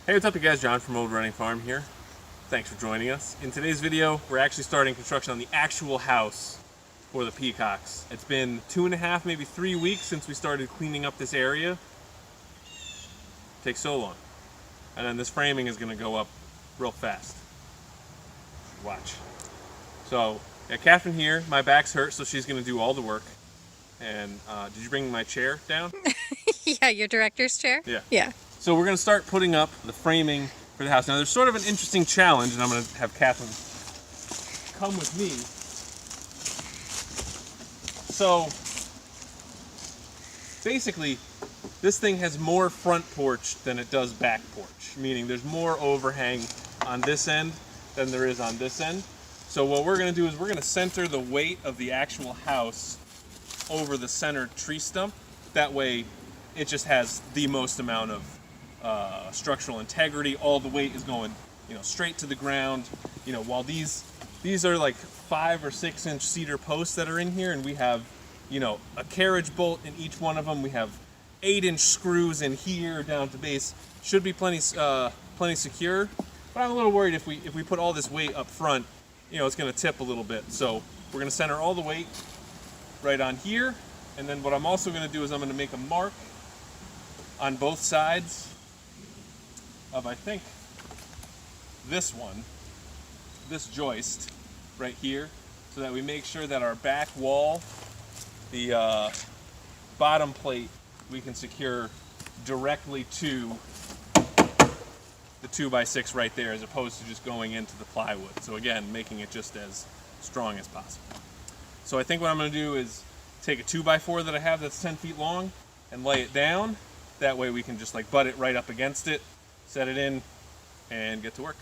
Hey, what's up you guys? John from Old Running Farm here. Thanks for joining us. In today's video, we're actually starting construction on the actual house for the peacocks. It's been 2.5, maybe 3 weeks since we started cleaning up this area. It takes so long. And then this framing is gonna go up real fast. Watch. So, yeah, Catherine here, my back's hurt, so she's gonna do all the work. And did you bring my chair down? Yeah, your director's chair? Yeah. Yeah. So we're going to start putting up the framing for the house. Now there's sort of an interesting challenge, and I'm going to have Catherine come with me. So basically, this thing has more front porch than it does back porch, meaning there's more overhang on this end than there is on this end. So what we're going to do is we're going to center the weight of the actual house over the center tree stump. That way it just has the most amount of structural integrity. All the weight is going, straight to the ground. While these are like 5 or 6 inch cedar posts that are in here, and we have, a carriage bolt in each one of them. We have 8-inch screws in here down to base. Should be plenty secure. But I'm a little worried if we put all this weight up front, it's going to tip a little bit. So we're going to center all the weight right on here, and then what I'm also going to do is I'm going to make a mark on both sides of, I think, this joist right here, so that we make sure that our back wall, the bottom plate, we can secure directly to the 2x6 right there, as opposed to just going into the plywood. So again, making it just as strong as possible. So I think what I'm going to do is take a 2x4 that I have that's 10 feet long and lay it down. That way we can just like butt it right up against it, set it in, and get to work.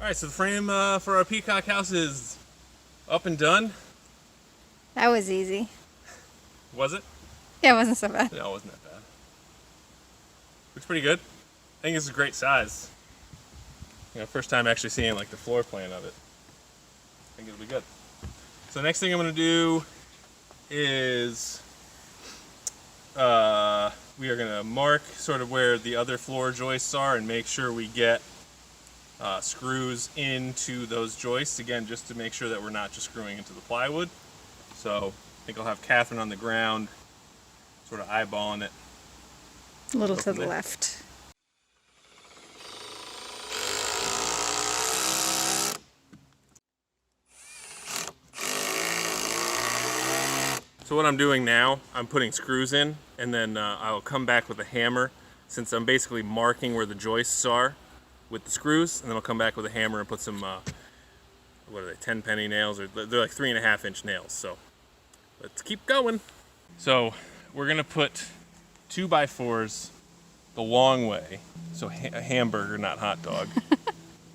Alright, so the frame for our peacock house is up and done. That was easy. Was it? Yeah, it wasn't so bad. No, it wasn't that bad. Looks pretty good. I think it's a great size. First time actually seeing like the floor plan of it. I think it'll be good. So the next thing I'm going to do is we are going to mark sort of where the other floor joists are and make sure we get screws into those joists, again, just to make sure that we're not just screwing into the plywood. So I think I'll have Catherine on the ground, sort of eyeballing it. A little to the left. So what I'm doing now, I'm putting screws in, and then I'll come back with a hammer, since I'm basically marking where the joists are. with the screws, and then I'll come back with a hammer and put some, what are they, 10-penny nails, or they're like 3.5-inch nails. So let's keep going. So we're gonna put 2x4s the long way, so a hamburger, not hot dog,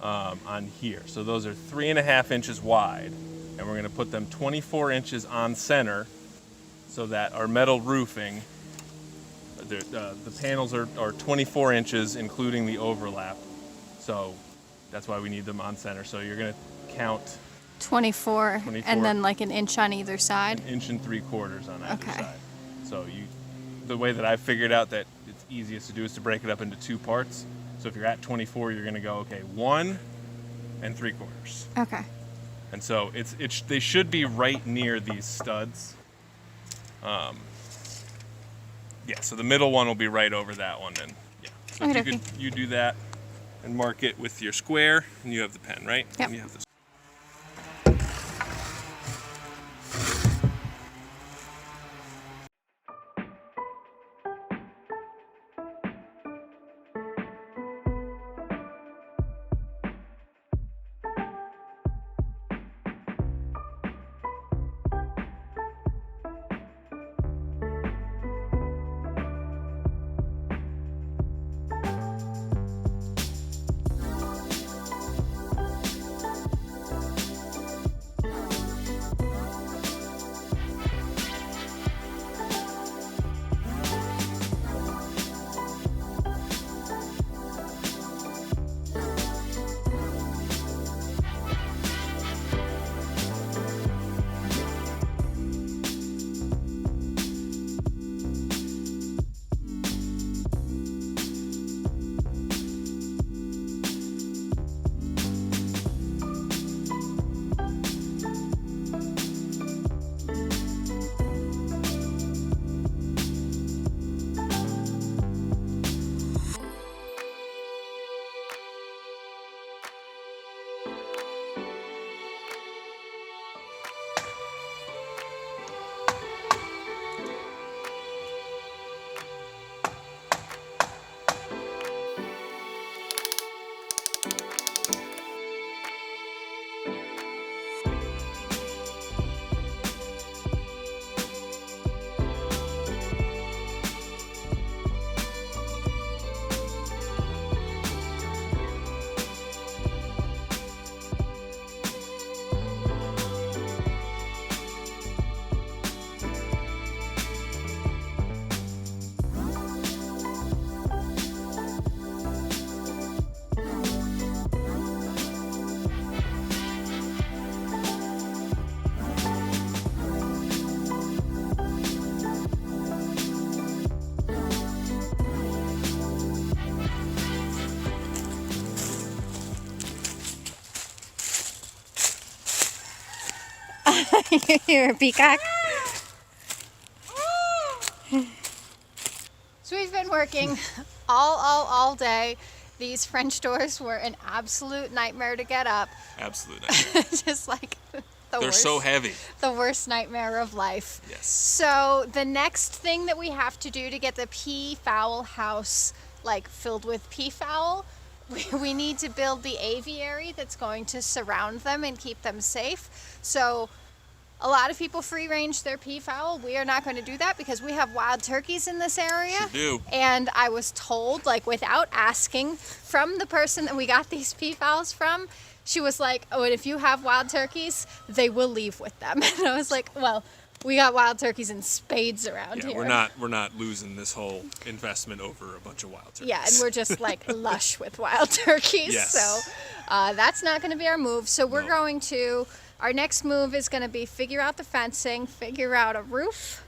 on here. So those are 3.5 inches wide, and we're gonna put them 24 inches on center, so that our metal roofing, the panels are 24 inches, including the overlap. So that's why we need them on center. So you're gonna count 24, and then like an inch on either side. 1 3/4 inches on either Okay. side. So the way that I've figured out that it's easiest to do is to break it up into 2 parts. So if you're at 24, you're gonna go, okay, 1 3/4. Okay. And so they should be right near these studs. Yeah, so the middle one will be right over that one, and yeah. So if you do that and mark it with your square, and you have the pen, right? Yep. And you have this. You're a peacock. So we've been working all day. These French doors were an absolute nightmare to get up. Absolute nightmare. Just like They're so heavy. The worst nightmare of life. Yes. So the next thing that we have to do to get the peafowl house like filled with peafowl, we need to build the aviary that's going to surround them and keep them safe. So a lot of people free range their peafowl. We are not going to do that because we have wild turkeys in this area. Sure do. And I was told, like without asking, from the person that we got these peafowls from, she was like, oh, and if you have wild turkeys, they will leave with them. And I was like, well, we got wild turkeys in spades around here. We're not losing this whole investment over a bunch of wild turkeys. Yeah, and we're just like lush with wild turkeys. Yes. So that's not going to be our move. So we're going to, our next move is going to be figure out the fencing, figure out a roof,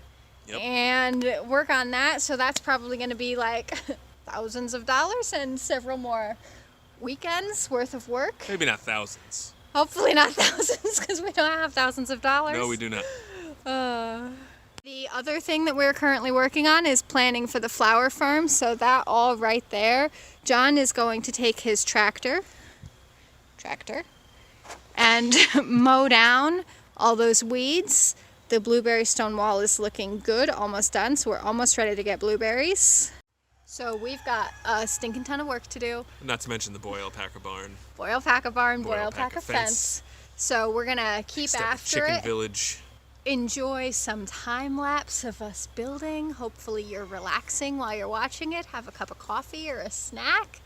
and work on that. So that's probably going to be like thousands of dollars and several more weekends worth of work. Maybe not thousands. Hopefully not thousands, because we don't have thousands of dollars. No, we do not. The other thing that we're currently working on is planning for the flower farm. So that all right there, John is going to take his tractor and mow down all those weeds. The blueberry stone wall is looking good, almost done, so we're almost ready to get blueberries. So we've got a stinking ton of work to do. Not to mention the boy alpaca barn. Boy alpaca barn, Boy boy alpaca alpaca fence. fence. So we're gonna keep Step of after Chicken it. Village. Enjoy some time lapse of us building. Hopefully you're relaxing while you're watching it. Have a cup of coffee or a snack.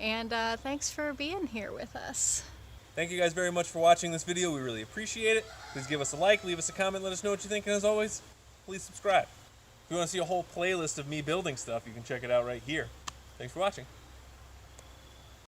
And thanks for being here with us. Thank you guys very much for watching this video. We really appreciate it. Please give us a like, leave us a comment, let us know what you think, and as always, please subscribe. If you want to see a whole playlist of me building stuff, you can check it out right here. Thanks for watching.